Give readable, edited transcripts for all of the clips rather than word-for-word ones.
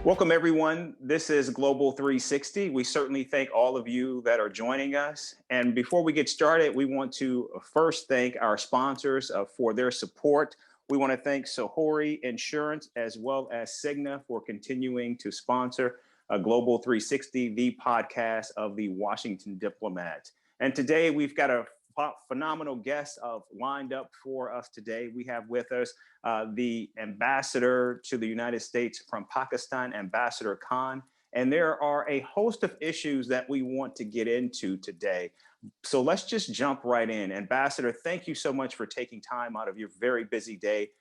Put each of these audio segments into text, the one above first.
Welcome, everyone. This is Global 360. We certainly thank all of you that are joining us. And before we get started, we want to first thank our sponsors for their support. We want to thank Sohori Insurance as well as Cigna for continuing to sponsor Global 360, the podcast of the Washington Diplomat. And today we've got a phenomenal guest lined up for us today. We have with us the ambassador to the United States from Pakistan, Ambassador Khan. And there are a host of issues that we want to get into today. So let's just jump right in. Ambassador, thank you so much for taking time out of your very busy day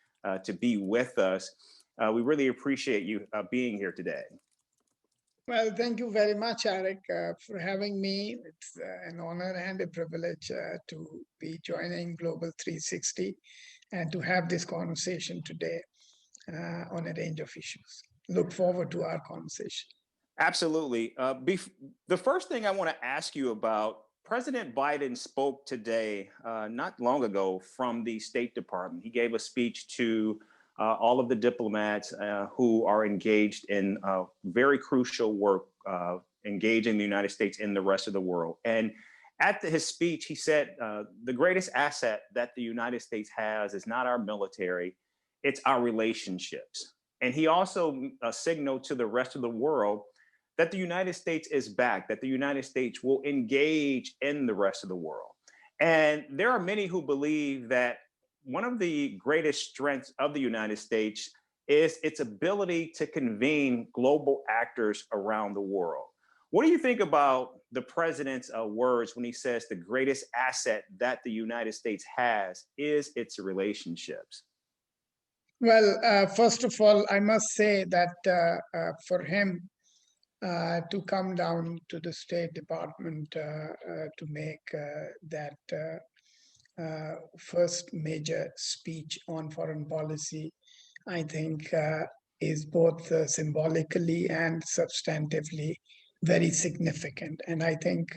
to be with us. We really appreciate you being here today. Well, thank you very much, Eric, for having me. It's an honor and a privilege to be joining Global 360 and to have this conversation today on a range of issues. Look forward to our conversation. Absolutely. The first thing I want to ask you about, President Biden spoke today, not long ago, from the State Department. He gave a speech to all of the diplomats who are engaged in very crucial work, engaging the United States in the rest of the world. And at his speech, he said, the greatest asset that the United States has is not our military, it's our relationships. And he also signaled to the rest of the world that the United States is back, that the United States will engage in the rest of the world. And there are many who believe that one of the greatest strengths of the United States is its ability to convene global actors around the world. What do you think about the president's words when he says the greatest asset that the United States has is its relationships? Well, first of all, I must say that for him to come down to the State Department to make that first major speech on foreign policy, I think is both symbolically and substantively very significant. And I think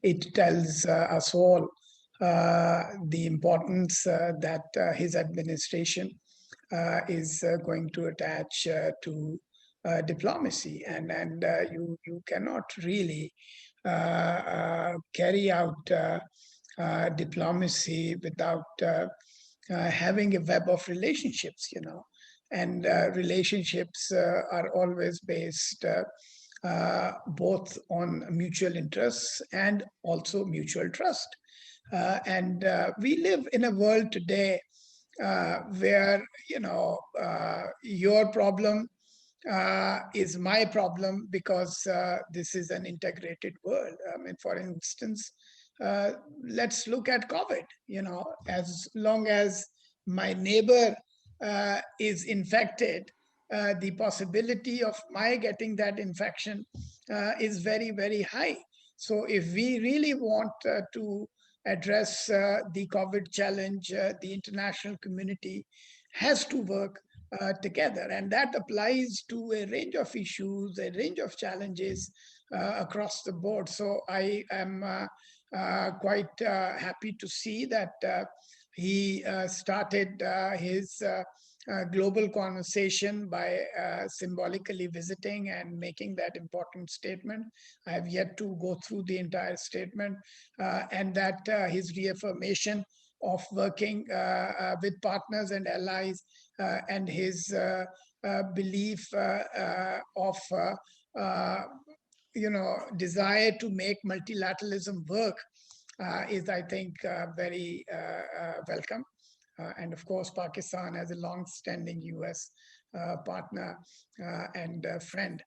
it tells us all the importance that his administration is going to attach to diplomacy. And you cannot really carry out diplomacy without having a web of relationships, and relationships are always based both on mutual interests and also mutual trust. And we live in a world today where, your problem is my problem because this is an integrated world. I mean, for instance, let's look at COVID. As long as my neighbor is infected, the possibility of my getting that infection is very, very high. So if we really want to address the COVID challenge, the international community has to work together. And that applies to a range of issues, a range of challenges across the board. So I am quite happy to see that he started his global conversation by symbolically visiting and making that important statement. I have yet to go through the entire statement, and that his reaffirmation of working with partners and allies and his belief of desire to make multilateralism work is, I think, very welcome. And of course, Pakistan, as a long-standing U.S. partner and friend,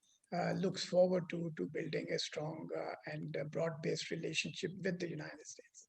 looks forward to building a strong and broad-based relationship with the United States.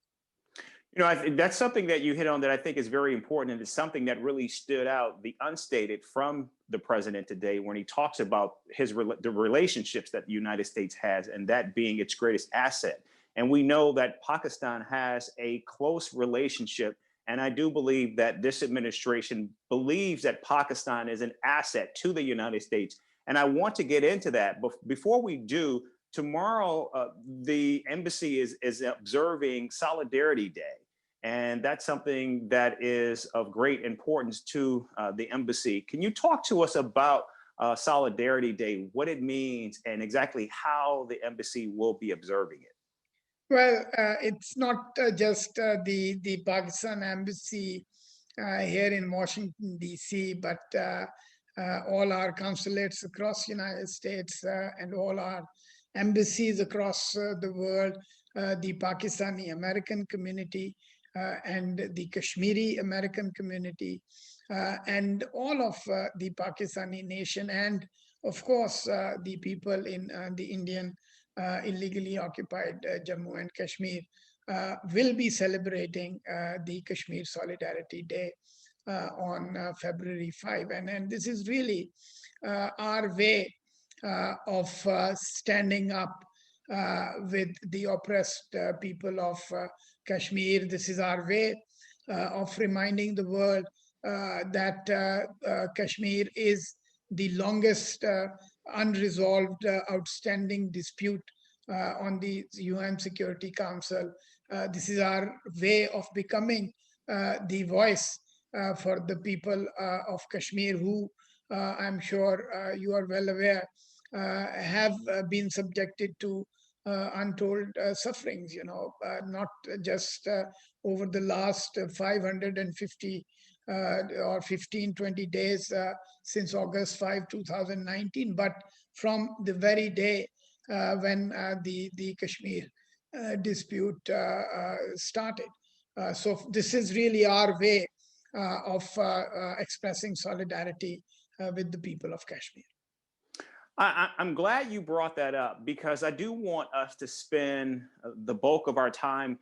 That's something that you hit on that I think is very important, and it's something that really stood out, the unstated from the president today when he talks about the relationships that the United States has, and that being its greatest asset. And we know that Pakistan has a close relationship, and I do believe that this administration believes that Pakistan is an asset to the United States. And I want to get into that, but before we do, tomorrow, the embassy is observing Solidarity Day. And that's something that is of great importance to the embassy. Can you talk to us about Solidarity Day, what it means, and exactly how the embassy will be observing it. Well, it's not just the Pakistan embassy here in Washington, D.C., but all our consulates across the United States and all our embassies across the world, the Pakistani American community and the Kashmiri American community, and all of the Pakistani nation, and of course, the people in the Indian illegally occupied Jammu and Kashmir will be celebrating the Kashmir Solidarity Day on February 5. And this is really our way of standing up with the oppressed people of Kashmir. This is our way of reminding the world that Kashmir is the longest unresolved outstanding dispute on the UN Security Council. This is our way of becoming the voice for the people of Kashmir, who I'm sure you are well aware have been subjected to untold sufferings, not just over the last 550 or 15, 20 days since August 5, 2019, but from the very day when the Kashmir dispute started. So this is really our way of expressing solidarity with the people of Kashmir. I'm glad you brought that up, because I do want us to spend the bulk of our time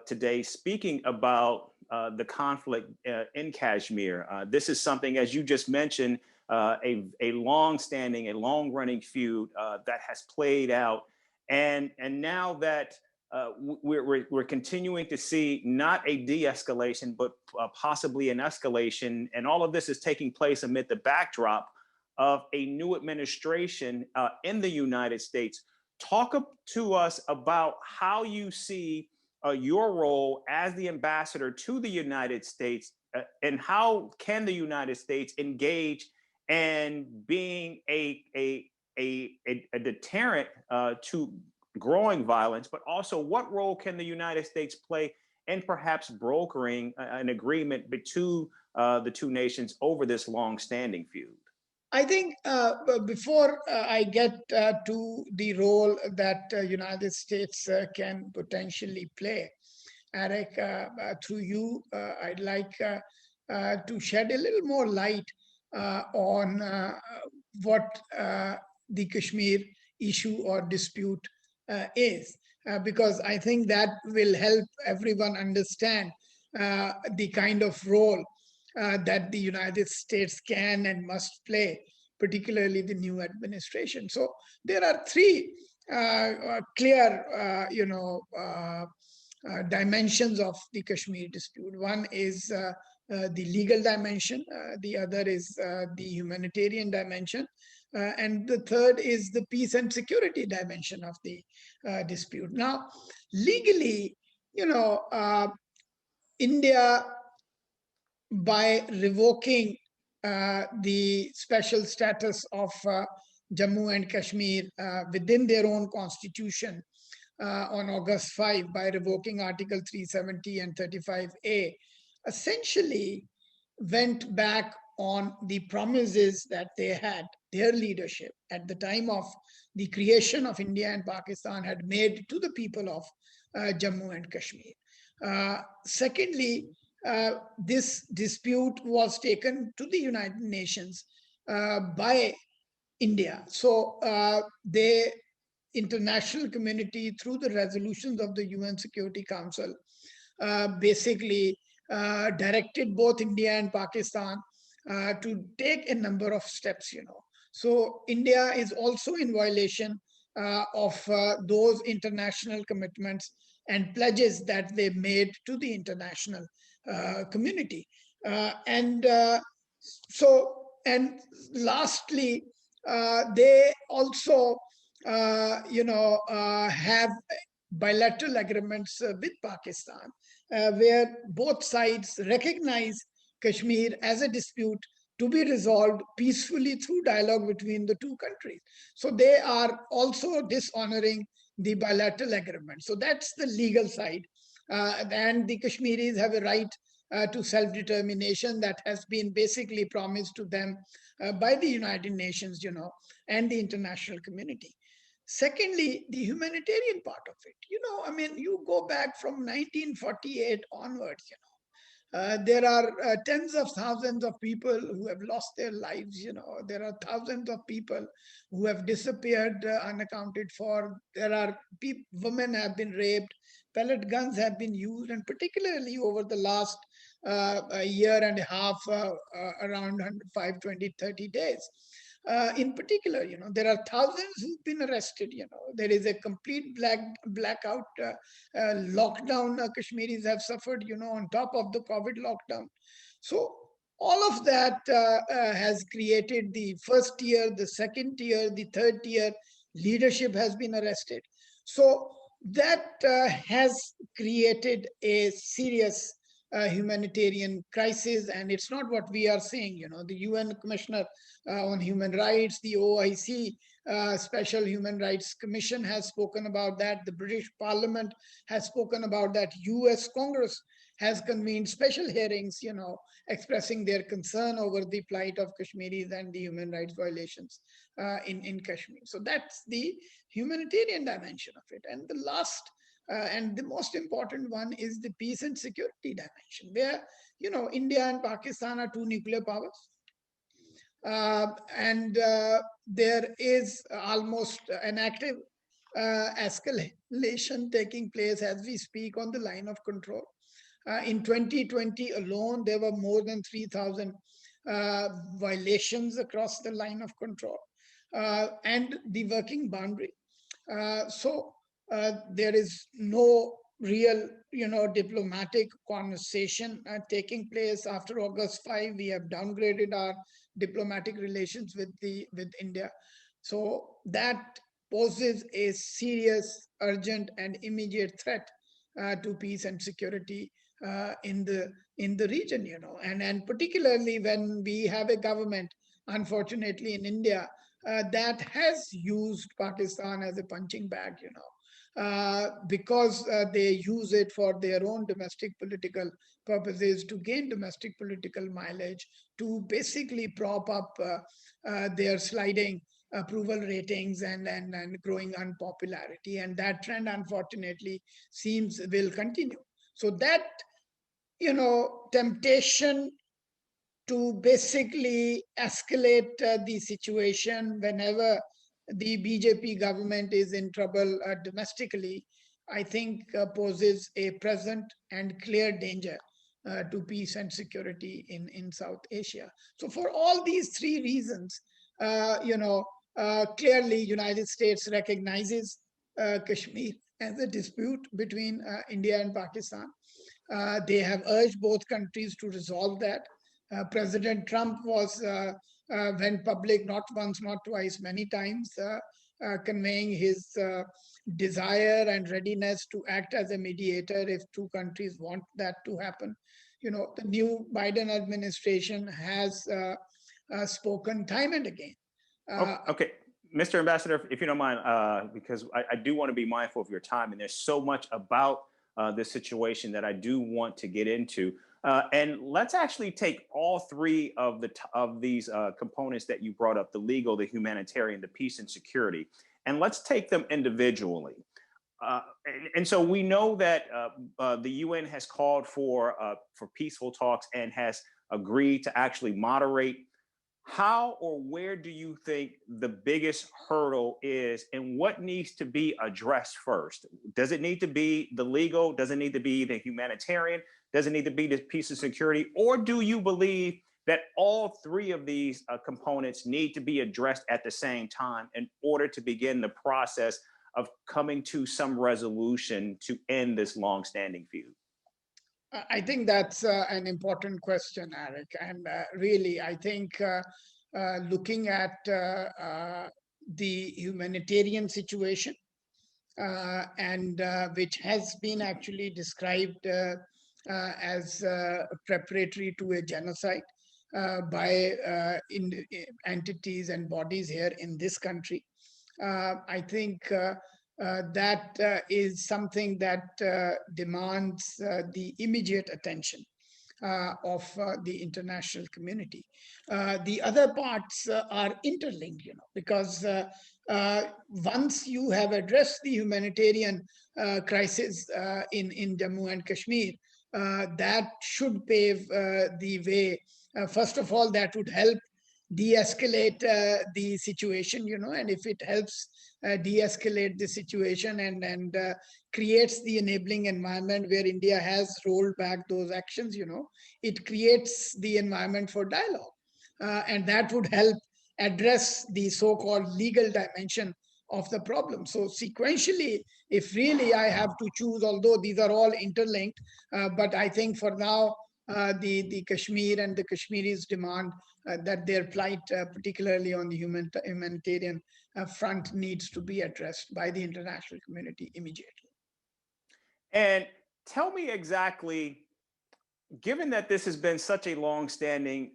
today speaking about the conflict in Kashmir. This is something, as you just mentioned, a long-standing, a long-running feud that has played out, and now that we're continuing to see not a de-escalation, but possibly an escalation, and all of this is taking place amid the backdrop of a new administration in the United States. Talk to us about how you see your role as the ambassador to the United States, and how can the United States engage in being a deterrent to growing violence, but also what role can the United States play in perhaps brokering an agreement between the two nations over this long-standing feud? I think before I get to the role that United States can potentially play, Eric, through you, I'd like to shed a little more light on what the Kashmir issue or dispute is, because I think that will help everyone understand the kind of role that the United States can and must play, particularly the new administration. So there are three clear, dimensions of the Kashmir dispute. One is the legal dimension, the other is the humanitarian dimension, and the third is the peace and security dimension of the dispute. Now, legally, India, by revoking the special status of Jammu and Kashmir within their own constitution on August 5, by revoking Article 370 and 35A, essentially went back on the promises that they had, their leadership at the time of the creation of India and Pakistan had made to the people of Jammu and Kashmir. Secondly, this dispute was taken to the United Nations by India. So the international community, through the resolutions of the UN Security Council, basically directed both India and Pakistan to take a number of steps, So India is also in violation of those international commitments and pledges that they made to the international community. And lastly, they also, have bilateral agreements with Pakistan, where both sides recognize Kashmir as a dispute to be resolved peacefully through dialogue between the two countries. So they are also dishonoring the bilateral agreement. So that's the legal side. And the Kashmiris have a right to self-determination that has been basically promised to them by the United Nations, and the international community. Secondly, the humanitarian part of it. I mean, you go back from 1948 onwards, there are tens of thousands of people who have lost their lives. There are thousands of people who have disappeared unaccounted for. There are women have been raped, pellet guns have been used, and particularly over the last a year and a half, around 5, 20, 30 days. In particular, there are thousands who've been arrested. There is a complete blackout lockdown Kashmiris have suffered, on top of the COVID lockdown. So all of that has created the first tier, the second tier, the third tier. Leadership has been arrested. So that has created a serious humanitarian crisis, and it's not what we are saying. The UN Commissioner on Human Rights, the OIC Special Human Rights Commission has spoken about that. The British Parliament has spoken about that. US Congress has convened special hearings, expressing their concern over the plight of Kashmiris and the human rights violations in Kashmir. So that's the humanitarian dimension of it. And the last and the most important one is the peace and security dimension, where, India and Pakistan are two nuclear powers. And there is almost an active escalation taking place as we speak on the line of control. In 2020 alone, there were more than 3,000 violations across the line of control and the working boundary. So there is no real, diplomatic conversation taking place. After August 5, we have downgraded our diplomatic relations with India. So that poses a serious, urgent, and immediate threat to peace and security in the region, and particularly when we have a government, unfortunately, in India that has used Pakistan as a punching bag, because they use it for their own domestic political purposes, to gain domestic political mileage, to basically prop up their sliding approval ratings and growing unpopularity. And that trend, unfortunately, seems will continue. So that, temptation to basically escalate the situation whenever the BJP government is in trouble domestically, I think poses a present and clear danger to peace and security in South Asia. So for all these three reasons, clearly United States recognizes Kashmir as a dispute between India and Pakistan. They have urged both countries to resolve that. President Trump went public not once, not twice, many times, conveying his desire and readiness to act as a mediator if two countries want that to happen. The new Biden administration has spoken time and again. Okay. Mr. Ambassador, if you don't mind, because I do want to be mindful of your time, and there's so much about this situation that I do want to get into. And let's actually take all three of these components that you brought up: the legal, the humanitarian, the peace and security, and let's take them individually. And so we know that the UN has called for peaceful talks and has agreed to actually moderate. How or where do you think the biggest hurdle is, and what needs to be addressed first? Does it need to be the legal? Does it need to be the humanitarian? Does it need to be the peace and security? Or do you believe that all three of these components need to be addressed at the same time in order to begin the process of coming to some resolution to end this longstanding feud? I think that's an important question, Eric. And really, I think looking at the humanitarian situation, and which has been actually described as preparatory to a genocide, by entities and bodies here in this country. I think that is something that demands the immediate attention of the international community. The other parts are interlinked, because once you have addressed the humanitarian crisis in Jammu and Kashmir, that should pave the way. First of all, that would help de-escalate the situation, and if it helps de-escalate the situation and creates the enabling environment where India has rolled back those actions, it creates the environment for dialogue. And that would help address the so-called legal dimension of the problem. So sequentially, if really I have to choose, although these are all interlinked, but I think for now, the Kashmir and the Kashmiris demand that their plight, particularly on the humanitarian front, needs to be addressed by the international community immediately. And tell me exactly, given that this has been such a long-standing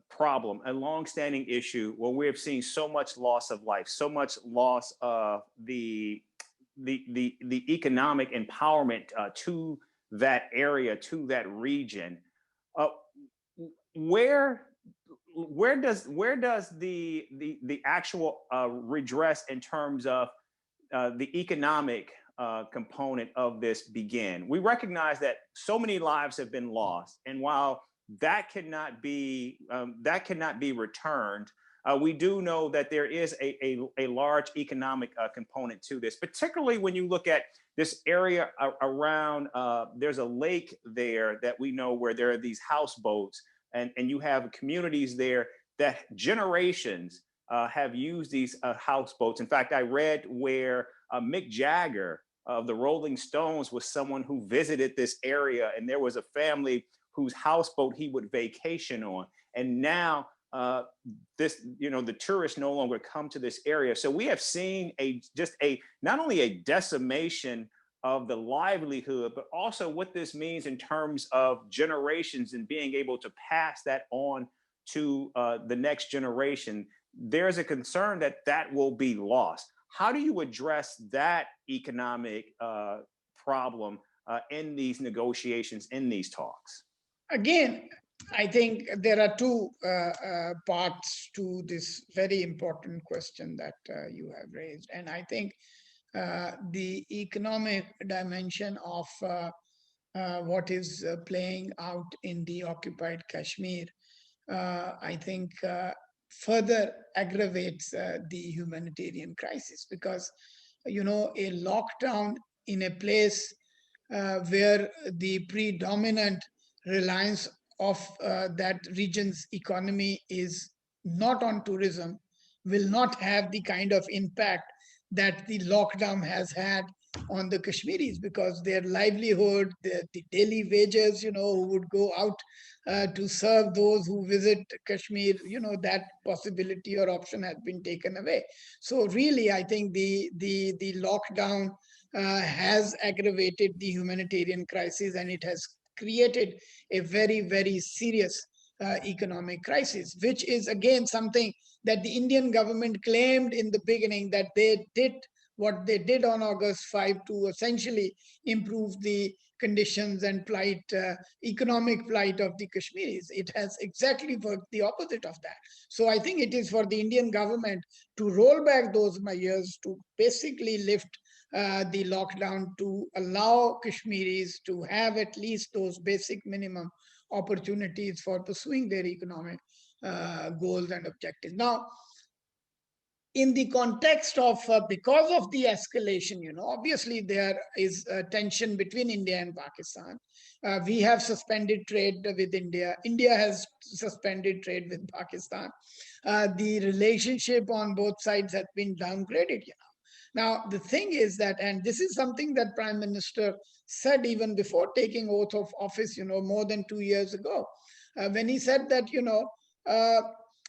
problem, a long-standing issue, where we have seen so much loss of life, so much loss of the economic empowerment to that area, to that region, uh, where does the actual redress in terms of the economic component of this begin? We recognize that so many lives have been lost, and while that cannot be returned, we do know that there is a large economic component to this, particularly when you look at this area around. There's a lake there that we know where there are these houseboats, and you have communities there that generations have used these houseboats. In fact, I read where Mick Jagger of the Rolling Stones was someone who visited this area, and there was a family whose houseboat he would vacation on. And now the tourists no longer come to this area. So we have seen not only a decimation of the livelihood, but also what this means in terms of generations and being able to pass that on to the next generation. There's a concern that that will be lost. How do you address that economic problem in these negotiations, in these talks? Again, I think there are two parts to this very important question that you have raised. And I think the economic dimension of what is playing out in the occupied Kashmir, I think further aggravates the humanitarian crisis, because, a lockdown in a place where the predominant reliance of that region's economy is not on tourism will not have the kind of impact that the lockdown has had on the Kashmiris, because their livelihood, the daily wages, who would go out to serve those who visit Kashmir, that possibility or option has been taken away. So really, I think the lockdown has aggravated the humanitarian crisis, and it has created a very, very serious economic crisis, which is again something that the Indian government claimed in the beginning, that they did what they did on August 5 to essentially improve the conditions and economic plight of the Kashmiris. It has exactly worked the opposite of that. So I think it is for the Indian government to roll back those measures, to basically lift the lockdown, to allow Kashmiris to have at least those basic minimum opportunities for pursuing their economic goals and objectives. Now, in the context of because of the escalation, obviously there is a tension between India and Pakistan. We have suspended trade with India. India has suspended trade with Pakistan. The relationship on both sides has been downgraded. Now, the thing is that, and this is something that Prime Minister said even before taking oath of office, more than 2 years ago, when he said that, uh,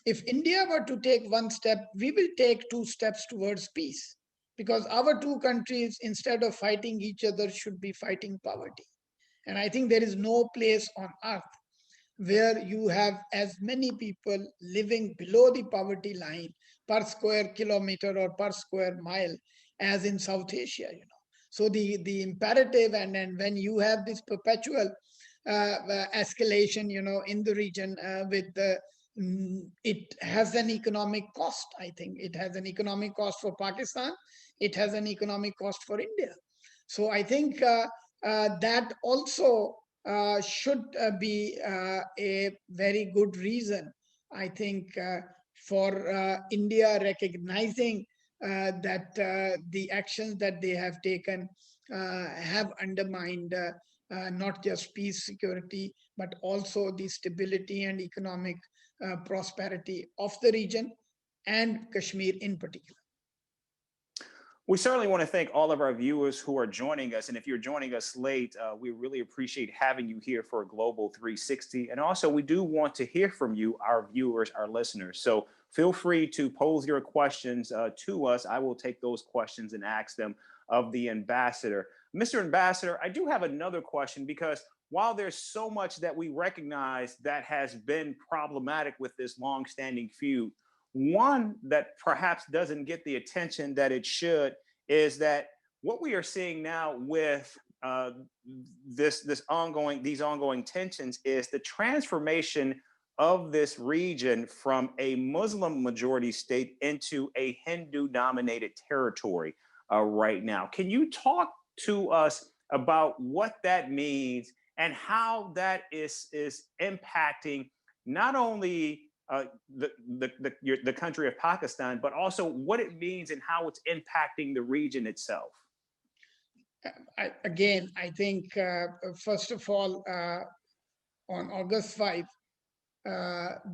if India were to take one step, we will take two steps towards peace, because our two countries, instead of fighting each other, should be fighting poverty. And I think there is no place on earth where you have as many people living below the poverty line per square kilometer or per square mile as in South Asia, So the imperative, and when you have this perpetual escalation, in the region with the it has an economic cost. I think it has an economic cost for Pakistan. It has an economic cost for India. So I think that also should be a very good reason, I think, for India recognizing that the actions that they have taken have undermined not just peace, security, but also the stability and economic prosperity of the region and Kashmir in particular. We certainly want to thank all of our viewers who are joining us. And if you're joining us late, we really appreciate having you here for Global 360. And also, we do want to hear from you, our viewers, our listeners. So feel free to pose your questions to us. I will take those questions and ask them of the ambassador. Mr. Ambassador, I do have another question, because while there's so much that we recognize that has been problematic with this longstanding feud, one that perhaps doesn't get the attention that it should is that what we are seeing now with these ongoing tensions is the transformation of this region from a Muslim majority state into a Hindu dominated territory right now. Can you talk to us about what that means and how that is impacting not only the country of Pakistan, but also what it means and how it's impacting the region itself? I think, first of all, on August 5,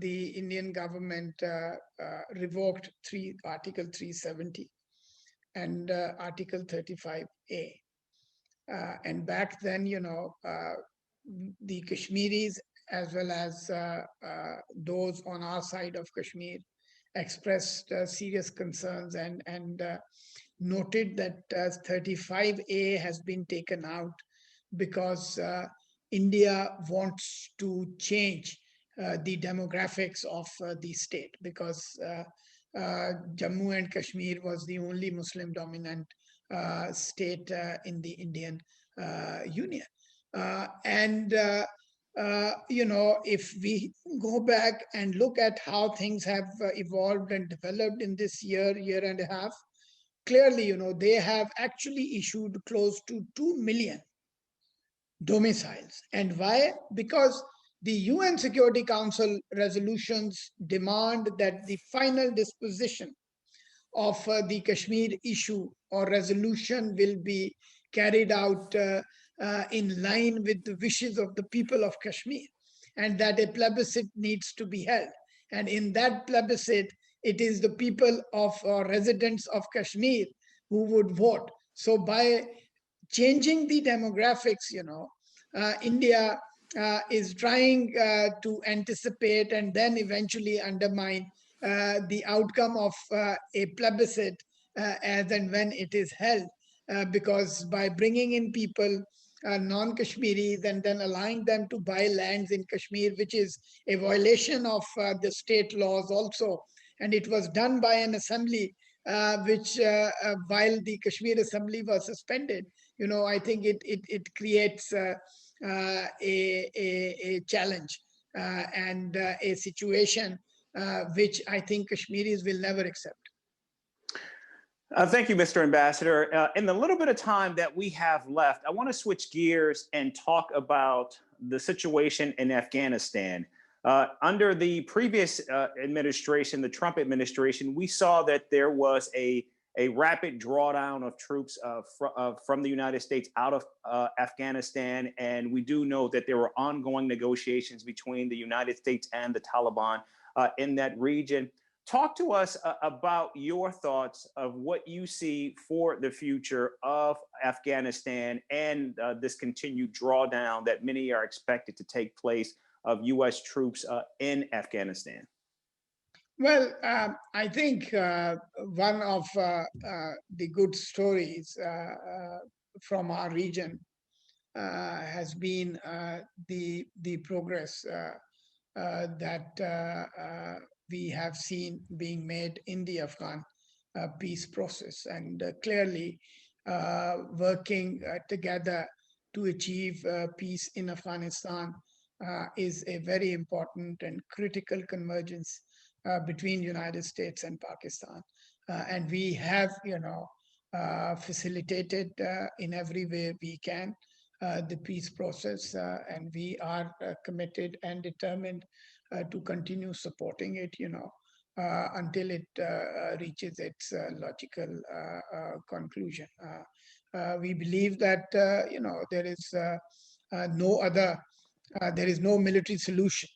the Indian government revoked Article 370 and Article 35A. And back then, the Kashmiris, as well as those on our side of Kashmir, expressed serious concerns and noted that 35A has been taken out because India wants to change the demographics of the state, because Jammu and Kashmir was the only Muslim dominant state in the Indian Union. If we go back and look at how things have evolved and developed in this year and a half, clearly, they have actually issued close to 2 million domiciles. And why? Because the UN Security Council resolutions demand that the final disposition of the Kashmir issue or resolution will be carried out in line with the wishes of the people of Kashmir, and that a plebiscite needs to be held. And in that plebiscite, it is the people of or residents of Kashmir who would vote. So by changing the demographics, India is trying to anticipate and then eventually undermine the outcome of a plebiscite as and when it is held. Because by bringing in people, non-Kashmiris, and then allowing them to buy lands in Kashmir, which is a violation of the state laws also. And it was done by an assembly which, while the Kashmir assembly was suspended, I think it creates a challenge and a situation which I think Kashmiris will never accept. Thank you, Mr. Ambassador. In the little bit of time that we have left, I want to switch gears and talk about the situation in Afghanistan. Under the previous administration, the Trump administration, we saw that there was a rapid drawdown of troops from the United States out of Afghanistan. And we do know that there were ongoing negotiations between the United States and the Taliban in that region. Talk to us about your thoughts of what you see for the future of Afghanistan and this continued drawdown that many are expected to take place of U.S. troops in Afghanistan. Well, I think one of the good stories from our region has been the progress that we have seen being made in the Afghan peace process, and clearly working together to achieve peace in Afghanistan is a very important and critical convergence between United States and Pakistan. And we have, facilitated in every way we can the peace process, and we are committed and determined to continue supporting it, until it reaches its logical conclusion. We believe that, no other, there is no military solution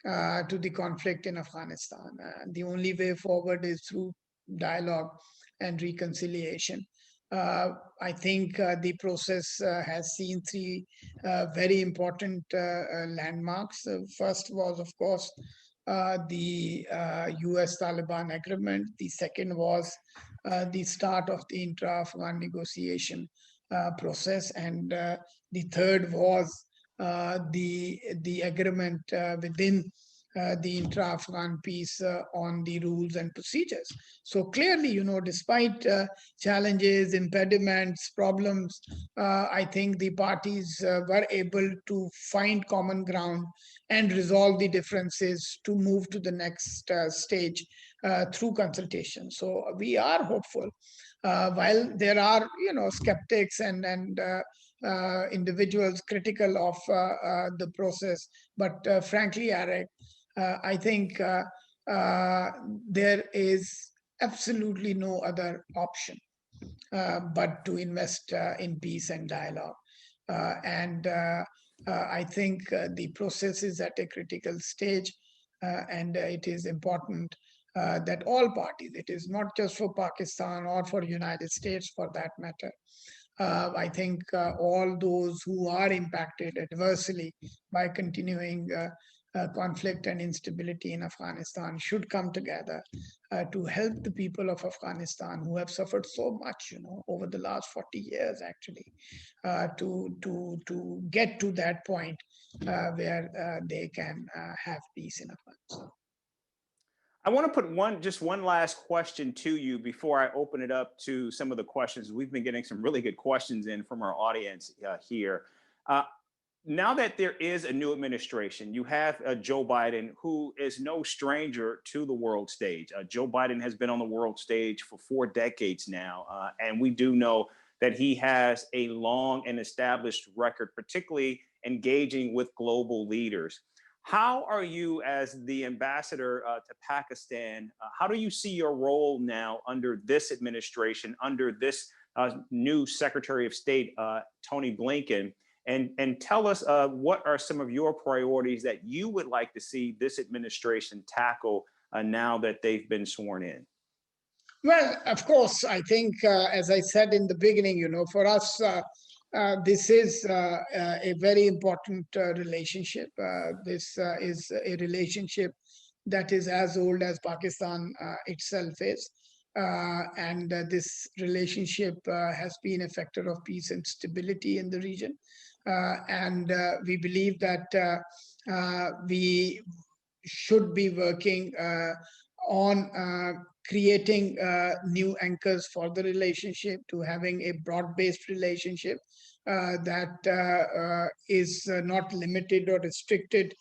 to the conflict in Afghanistan. The only way forward is through dialogue and reconciliation. I think the process has seen three very important landmarks. First was, of course, the US Taliban agreement. The second was the start of the intra Afghan negotiation process. And the third was the agreement within the intra-Afghan peace on the rules and procedures. So clearly, despite challenges, impediments, problems, I think the parties were able to find common ground and resolve the differences to move to the next stage through consultation. So we are hopeful. While there are, skeptics and individuals critical of the process, but frankly, Eric, I think there is absolutely no other option but to invest in peace and dialogue. And I think the process is at a critical stage, and it is important that all parties, it is not just for Pakistan or for United States for that matter, I think all those who are impacted adversely by continuing conflict and instability in Afghanistan should come together to help the people of Afghanistan who have suffered so much, over the last 40 years, actually, to get to that point where they can have peace in Afghanistan. I want to put just one last question to you before I open it up to some of the questions. We've been getting some really good questions in from our audience here. Now that there is a new administration, you have Joe Biden, who is no stranger to the world stage. Joe Biden has been on the world stage for 4 decades now, and we do know that he has a long and established record, particularly engaging with global leaders. How are you, as the ambassador to Pakistan, how do you see your role now under this administration, under this new Secretary of State, Tony Blinken? And tell us what are some of your priorities that you would like to see this administration tackle now that they've been sworn in? Well, of course, I think, as I said in the beginning, for us, this is a very important relationship. This is a relationship that is as old as Pakistan itself is. And this relationship has been a factor of peace and stability in the region. And we believe that we should be working on creating new anchors for the relationship, to having a broad-based relationship that is not limited or restricted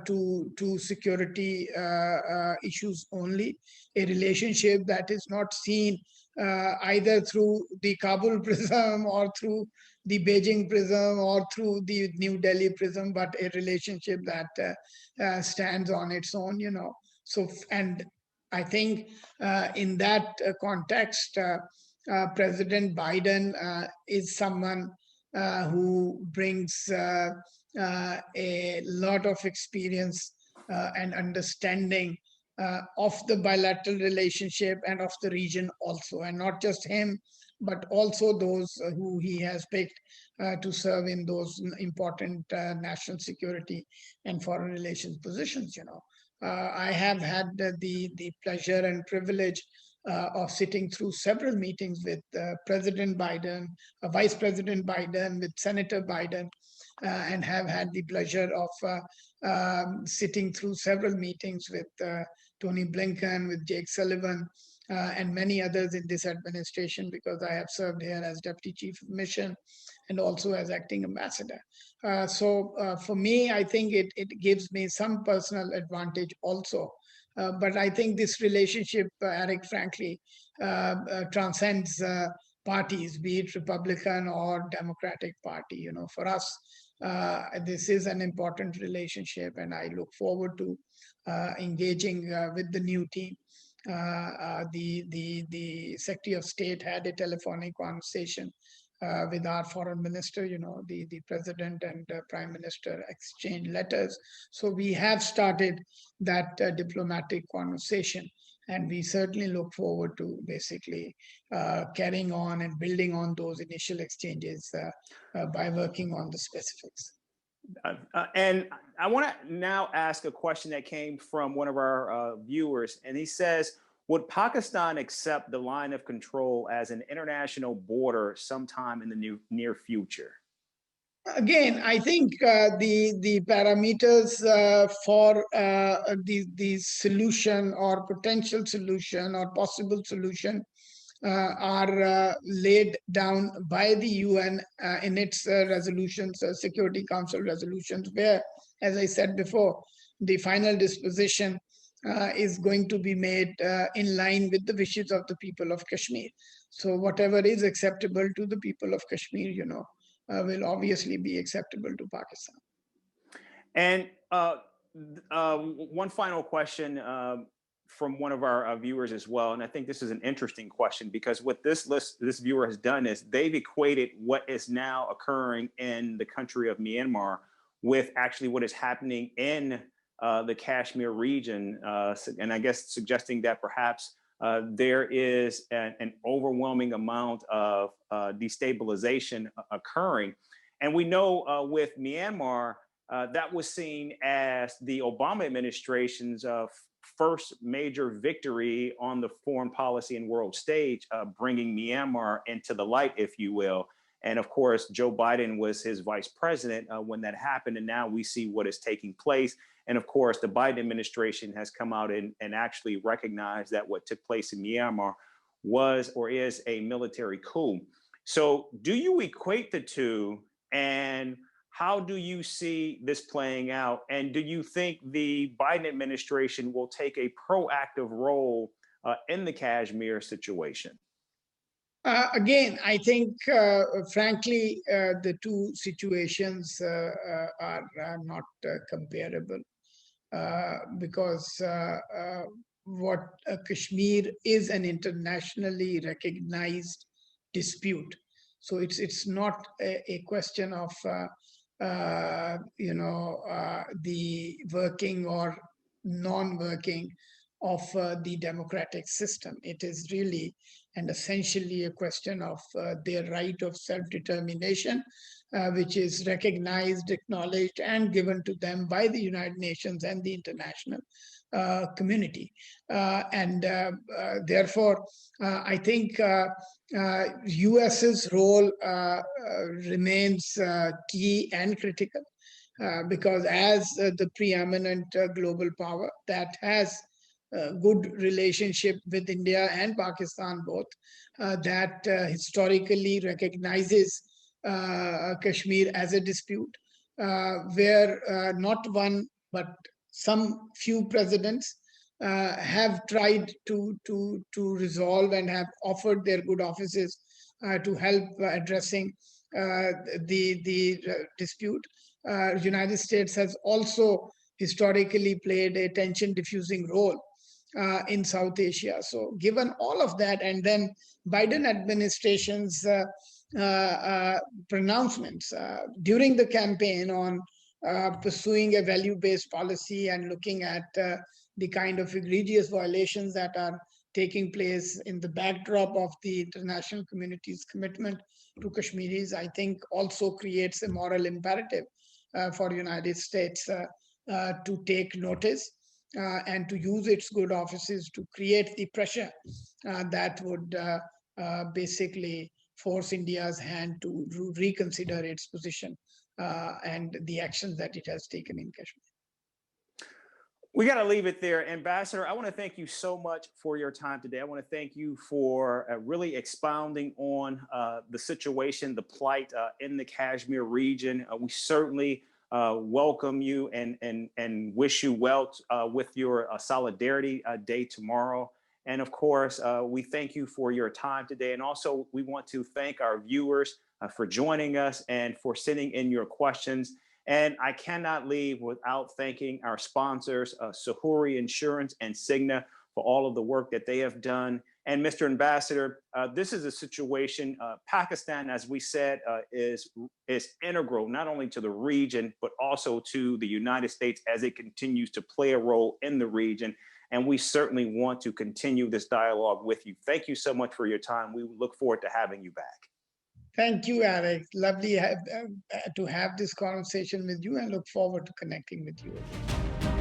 to security issues only, a relationship that is not seen either through the Kabul prism or through the Beijing prism or through the New Delhi prism, but a relationship that stands on its own, So, and I think in that context, President Biden is someone who brings a lot of experience and understanding of the bilateral relationship and of the region also, and not just him, but also those who he has picked to serve in those important national security and foreign relations positions. I have had the pleasure and privilege of sitting through several meetings with President Biden, Vice President Biden, with Senator Biden, and have had the pleasure of sitting through several meetings with Tony Blinken, with Jake Sullivan, and many others in this administration, because I have served here as Deputy Chief of Mission and also as Acting Ambassador. So for me, I think it gives me some personal advantage also. But I think this relationship, Eric, frankly, transcends parties, be it Republican or Democratic Party. You know, for us, this is an important relationship, and I look forward to engaging with the new team. The Secretary of State had a telephonic conversation with our foreign minister. You know, the president and prime minister exchanged letters. So we have started that diplomatic conversation, and we certainly look forward to basically carrying on and building on those initial exchanges by working on the specifics. And I want to now ask a question that came from one of our viewers, and he says, would Pakistan accept the line of control as an international border sometime in the near future? Again, I think the parameters for the solution or potential solution or possible solution are laid down by the UN in its resolutions, Security Council resolutions, where, as I said before, the final disposition is going to be made in line with the wishes of the people of Kashmir. So whatever is acceptable to the people of Kashmir, you know, will obviously be acceptable to Pakistan. And one final question from one of our viewers as well, and I think this is an interesting question, because what this viewer has done is they've equated what is now occurring in the country of Myanmar with actually what is happening in the Kashmir region, and I guess suggesting that perhaps there is an overwhelming amount of destabilization occurring. And we know with Myanmar, that was seen as the Obama administration's first major victory on the foreign policy and world stage, bringing Myanmar into the light, if you will. And of course, Joe Biden was his vice president when that happened. And now we see what is taking place. And of course, the Biden administration has come out and actually recognized that what took place in Myanmar was or is a military coup. So do you equate the two, and how do you see this playing out? And do you think the Biden administration will take a proactive role in the Kashmir situation? Again, I think, frankly, the two situations are not comparable, because what Kashmir is an internationally recognized dispute. So it's not a question of the working or non-working of the democratic system. It is really and essentially a question of their right of self-determination, which is recognized, acknowledged, and given to them by the United Nations and the international community. Therefore, I think US's role remains key and critical, because as the preeminent global power that has good relationship with India and Pakistan both, that historically recognizes Kashmir as a dispute, where not one but some few presidents have tried to resolve and have offered their good offices to help addressing the dispute. United States has also historically played a tension diffusing role in South Asia. So given all of that, and then Biden administration's pronouncements during the campaign on pursuing a value-based policy and looking at the kind of egregious violations that are taking place in the backdrop of the international community's commitment to Kashmiris, I think also creates a moral imperative for the United States to take notice and to use its good offices to create the pressure that would basically force India's hand to reconsider its position and the actions that it has taken in Kashmir. We got to leave it there. Ambassador, I want to thank you so much for your time today. I want to thank you for really expounding on the situation, the plight in the Kashmir region. We certainly welcome you and wish you well with your Solidarity Day tomorrow. And of course, we thank you for your time today. And also, we want to thank our viewers for joining us and for sending in your questions. And I cannot leave without thanking our sponsors, Sahuri Insurance and Cigna, for all of the work that they have done. And Mr. Ambassador, this is a situation, Pakistan, as we said, is integral not only to the region, but also to the United States as it continues to play a role in the region. And we certainly want to continue this dialogue with you. Thank you so much for your time. We look forward to having you back. Thank you, Alex. Lovely to have this conversation with you and look forward to connecting with you again.